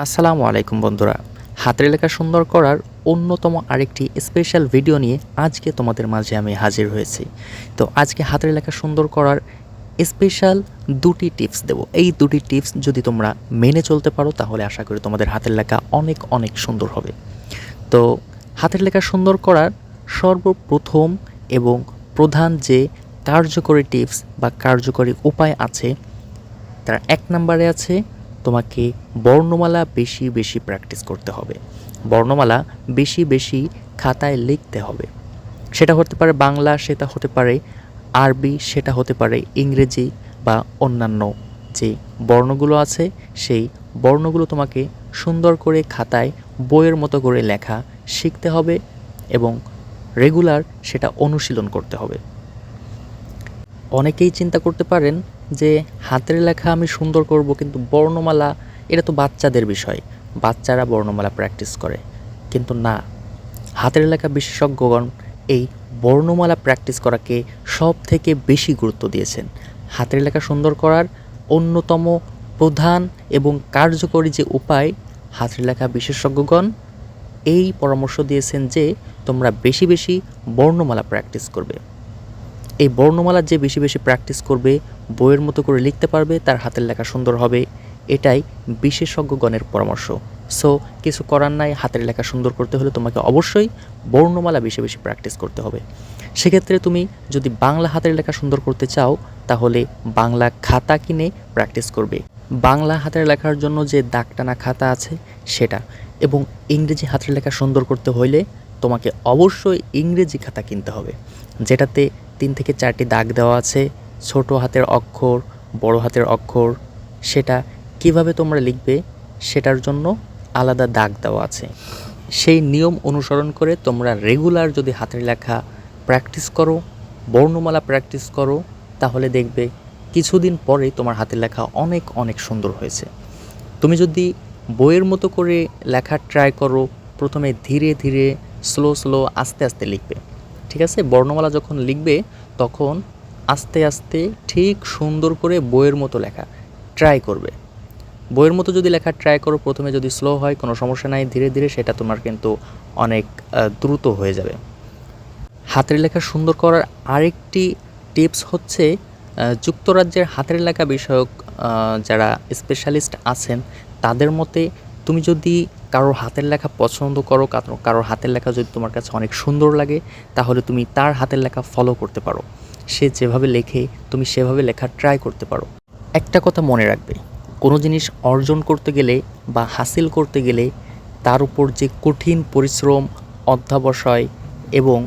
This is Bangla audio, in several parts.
আসসালামু আলাইকুম বন্ধুরা। হাতের লেখা সুন্দর করার অন্যতম আরেকটি স্পেশাল ভিডিও নিয়ে আজকে তোমাদের মাঝে আমি হাজির হয়েছি। তো আজকে হাতের লেখা সুন্দর করার স্পেশাল দুটি টিপস দেব। এই দুটি টিপস যদি তোমরা মেনে চলতে পারো তাহলে আশা করি তোমাদের হাতের লেখা অনেক অনেক সুন্দর হবে। তো হাতের লেখা সুন্দর করার সর্বপ্রথম এবং প্রধান যে কার্যকরী টিপস বা কার্যকরী উপায় আছে তার ১ নম্বরে আছে তোমাকে বর্ণমালা বেশি বেশি প্র্যাকটিস করতে হবে। বর্ণমালা বেশি বেশি খাতায় লিখতে হবে। সেটা হতে পারে বাংলা, সেটা হতে পারে আরবি, সেটা হতে পারে ইংরেজি বা অন্যান্য যে বর্ণগুলো আছে সেই বর্ণগুলো তোমাকে সুন্দর করে খাতায় বইয়ের মতো করে লেখা শিখতে হবে এবং রেগুলার সেটা অনুশীলন করতে হবে। অনেকেই চিন্তা করতে পারেন যে হাতের লেখা আমি সুন্দর করব, কিন্তু বর্ণমালা এটা তো বাচ্চাদের বিষয়, বাচ্চারা বর্ণমালা প্র্যাকটিস করে। কিন্তু না, হাতের লেখা বিশেষজ্ঞগণ এই বর্ণমালা প্র্যাকটিস করাকে সব থেকে বেশি গুরুত্ব দিয়েছেন। হাতের লেখা সুন্দর করার অন্যতম প্রধান এবং কার্যকরী যে উপায়, হাতের লেখা বিশেষজ্ঞগণ এই পরামর্শ দিয়েছেন যে তোমরা বেশি বেশি বর্ণমালা প্র্যাকটিস করবে। এই বর্ণমালা যে বেশি বেশি প্র্যাকটিস করবে, বইয়ের মতো করে লিখতে পারবে, তার হাতের লেখা সুন্দর হবে, এটাই বিশেষজ্ঞগণের পরামর্শ। সো কিছু করার নাই, হাতের লেখা সুন্দর করতে হলে তোমাকে অবশ্যই বর্ণমালা বেশি বেশি প্র্যাকটিস করতে হবে। সেক্ষেত্রে তুমি যদি বাংলা হাতের লেখা সুন্দর করতে চাও তাহলে বাংলা খাতা কিনে প্র্যাকটিস করবে। বাংলা হাতের লেখার জন্য যে দাগ টানা খাতা আছে সেটা, এবং ইংরেজি হাতের লেখা সুন্দর করতে হইলে তোমাকে অবশ্যই ইংরেজি খাতা কিনতে হবে, যেটাতে ৩ থেকে ৪টি দাগ দেওয়া আছে, ছোট হাতের অক্ষর, বড় হাতের অক্ষর। সেটা কিভাবে তোমরা লিখবে সেটার জন্য আলাদা দাগ দেওয়া আছে। সেই নিয়ম অনুসরণ করে তোমরা রেগুলার যদি হাতের লেখা প্র্যাকটিস করো, বর্ণমালা প্র্যাকটিস করো, তাহলে দেখবে কিছুদিন পরেই তোমার হাতের লেখা অনেক অনেক সুন্দর হয়েছে। তুমি যদি বইয়ের মতো করে লেখার ট্রাই করো, প্রথমে ধীরে ধীরে স্লো স্লো আস্তে আস্তে লিখবে, ঠিক আছে? বর্ণমালা যখন লিখবে তখন আস্তে আস্তে ঠিক সুন্দর করে বইয়ের মতো লেখা ট্রাই করবে। বইয়ের মতো যদি লেখা ট্রাই করো, প্রথমে যদি স্লো হয় কোনো সমস্যা নাই, ধীরে ধীরে সেটা তোমার কিন্তু অনেক দ্রুত হয়ে যাবে। হাতের লেখা সুন্দর করার আরেকটি টিপস হচ্ছে যুক্তরাজ্যের হাতের লেখা বিষয়ক যারা স্পেশালিস্ট আছেন তাদের মতে তুমি যদি কারোর হাতের লেখা পছন্দ করো, কারোর হাতের লেখা যদি তোমার কাছে অনেক সুন্দর লাগে, তাহলে তুমি তার হাতের লেখা ফলো করতে পারো। সে যেভাবে লেখে তুমি সেভাবে লেখা ট্রাই করতে পারো। একটা কথা মনে রাখবে, কোনো জিনিস অর্জন করতে গেলে বা হাসিল করতে গেলে তার উপর যে কঠিন পরিশ্রম, অধ্যবসায় এবং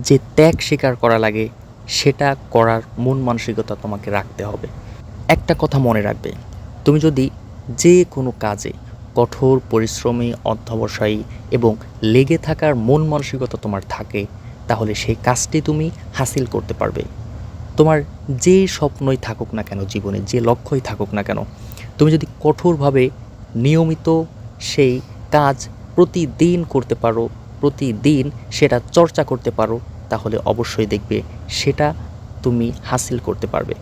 যে ত্যাগ স্বীকার করা লাগে সেটা করার মন মানসিকতা তোমাকে রাখতে হবে। একটা কথা মনে রাখবে, তুমি যদি যে কোনো কাজে কঠোর পরিশ্রমী, অধ্যবসায়ী এবং লেগে থাকার মন মানসিকতা তোমার থাকে, তাহলে সেই কাজটি তুমি হাসিল করতে পারবে। তোমার যে স্বপ্নই থাকুক না কেন জীবনে, যে লক্ষ্যই থাকুক না কেন, তুমি যদি কঠোরভাবে নিয়মিত সেই কাজ প্রতিদিন করতে পারো, প্রতিদিন সেটা চর্চা করতে পারো, তাহলে অবশ্যই দেখবে সেটা তুমি হাসিল করতে পারবে।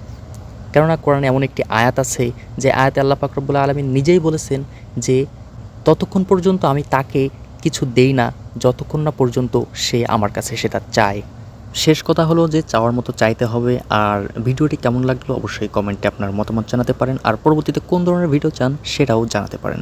কেননা কোরআনে এমন একটি আয়াত আছে যে আয়াতে আল্লাহ পাক রব্বুল আলামিন নিজেই বলেছেন যে ততক্ষণ পর্যন্ত আমি তাকে কিছু দেই না যতক্ষণ না পর্যন্ত সে আমার কাছে সেটা চায়। শেষ কথা হলো যে চাওয়ার মতো চাইতে হবে। আর ভিডিওটি কেমন লাগলো অবশ্যই কমেন্টে আপনার মতামত জানাতে পারেন, আর পরবর্তীতে কোন ধরনের ভিডিও চান সেটাও জানাতে পারেন।